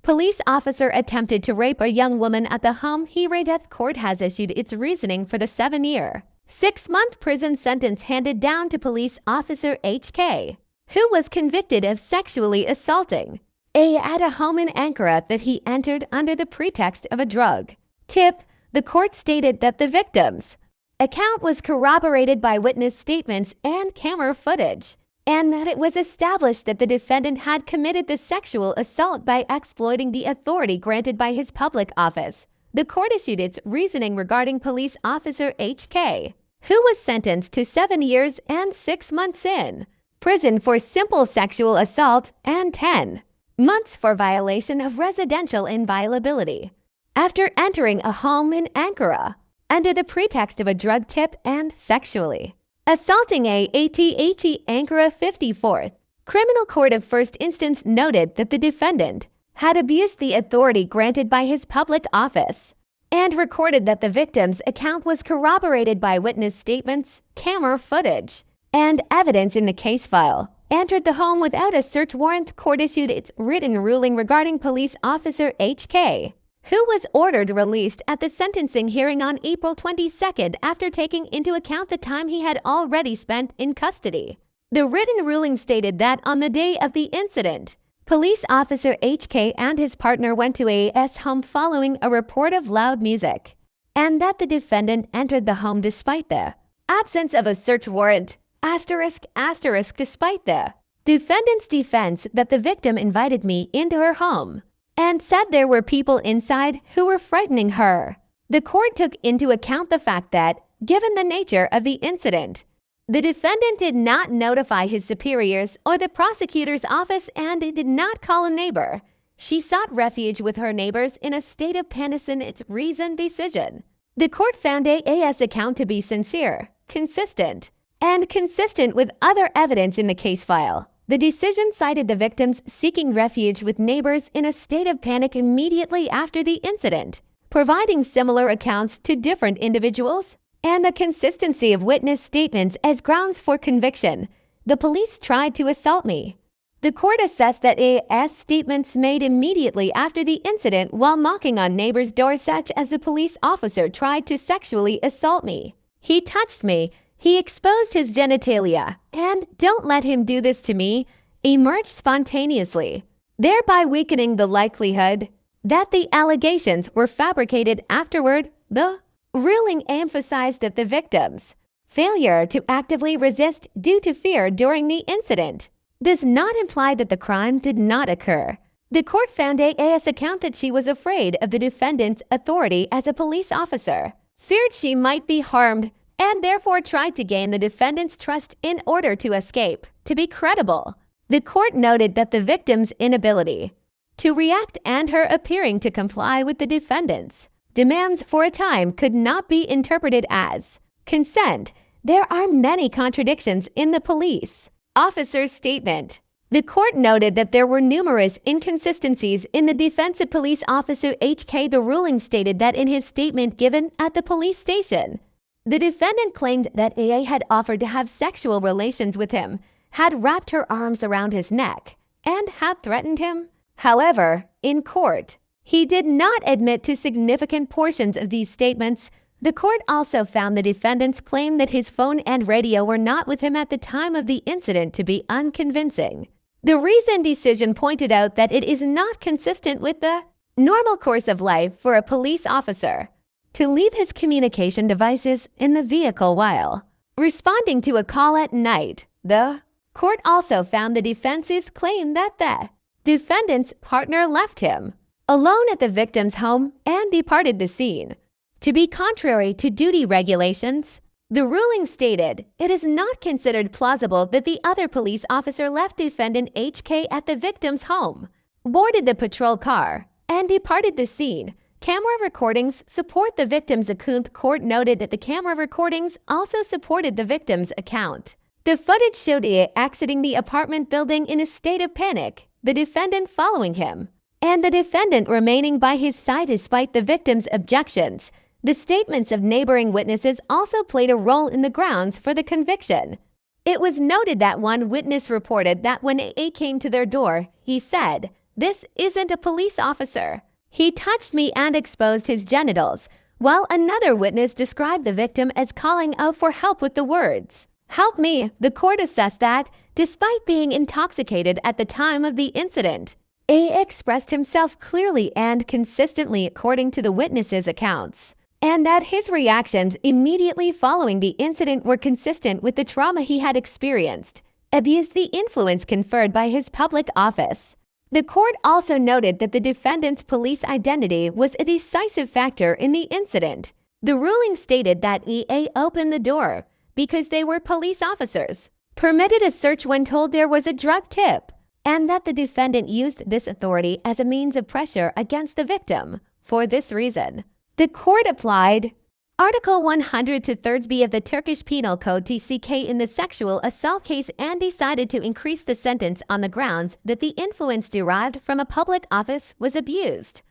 Police officer attempted to rape a young woman at the home he raided. Court has issued its reasoning for the 7-year, 6-month prison sentence handed down to police officer HK, who was convicted of sexually assaulting A at a home in Ankara that he entered under the pretext of a drug tip. The court stated that the victim's account was corroborated by witness statements and camera footage, and that it was established that the defendant had committed the sexual assault by exploiting the authority granted by his public office. The court issued its reasoning regarding police officer HK, who was sentenced to 7 years and 6 months in prison for simple sexual assault and 10 months for violation of residential inviolability after entering a home in Ankara under the pretext of a drug tip and sexually assaulting a ATHE Ankara 54th Criminal Court of First Instance noted that the defendant had abused the authority granted by his public office and recorded that the victim's account was corroborated by witness statements, camera footage, and evidence in the case file. Entered the home without a search warrant. Court issued its written ruling regarding police officer HK, who was ordered released at the sentencing hearing on April 22nd after taking into account the time he had already spent in custody. The written ruling stated that on the day of the incident, police officer HK and his partner went to A's home following a report of loud music, and that the defendant entered the home despite the absence of a search warrant, despite the defendant's defense that the victim invited me into her home and said there were people inside who were frightening her. The court took into account the fact that, given the nature of the incident, the defendant did not notify his superiors or the prosecutor's office and did not call a neighbor. She sought refuge with her neighbors in a state of panic in its reasoned decision. The court found AA's account to be sincere, consistent with other evidence in the case file. The decision cited the victims seeking refuge with neighbors in a state of panic immediately after the incident, providing similar accounts to different individuals, and the consistency of witness statements as grounds for conviction. The police tried to assault me. The court assessed that AS statements made immediately after the incident while knocking on neighbors' doors, such as the police officer tried to sexually assault me, he touched me, he exposed his genitalia, and don't let him do this to me, emerged spontaneously, thereby weakening the likelihood that the allegations were fabricated afterward. The ruling emphasized that the victim's failure to actively resist due to fear during the incident does not imply that the crime did not occur. The court found AA's account that she was afraid of the defendant's authority as a police officer, feared she might be harmed, and therefore tried to gain the defendant's trust in order to escape, to be credible. The court noted that the victim's inability to react and her appearing to comply with the defendant's demands for a time could not be interpreted as consent. There are many contradictions in the police officer's statement. The court noted that there were numerous inconsistencies in the defense of police officer HK. The ruling stated that in his statement given at the police station, the defendant claimed that AA had offered to have sexual relations with him, had wrapped her arms around his neck, and had threatened him. However, in court, he did not admit to significant portions of these statements. The court also found the defendant's claim that his phone and radio were not with him at the time of the incident to be unconvincing. The reasoned decision pointed out that it is not consistent with the normal course of life for a police officer to leave his communication devices in the vehicle while responding to a call at night. The court also found the defense's claim that the defendant's partner left him alone at the victim's home and departed the scene to be contrary to duty regulations. The ruling stated it is not considered plausible that the other police officer left defendant HK at the victim's home, boarded the patrol car, and departed the scene. Camera recordings support the victim's account. Court noted that the camera recordings also supported the victim's account. The footage showed A exiting the apartment building in a state of panic, the defendant following him, and the defendant remaining by his side despite the victim's objections. The statements of neighboring witnesses also played a role in the grounds for the conviction. It was noted that one witness reported that when A came to their door, he said, This isn't a police officer. He touched me and exposed his genitals, while another witness described the victim as calling out for help with the words, "Help me." The court assessed that, despite being intoxicated at the time of the incident, A expressed himself clearly and consistently according to the witnesses' accounts, and that his reactions immediately following the incident were consistent with the trauma he had experienced, abused the influence conferred by his public office. The court also noted that the defendant's police identity was a decisive factor in the incident. The ruling stated that EA opened the door because they were police officers, permitted a search when told there was a drug tip, and that the defendant used this authority as a means of pressure against the victim. For this reason, the court applied Article 100 to 3b of the Turkish Penal Code TCK in the sexual assault case and decided to increase the sentence on the grounds that the influence derived from a public office was abused.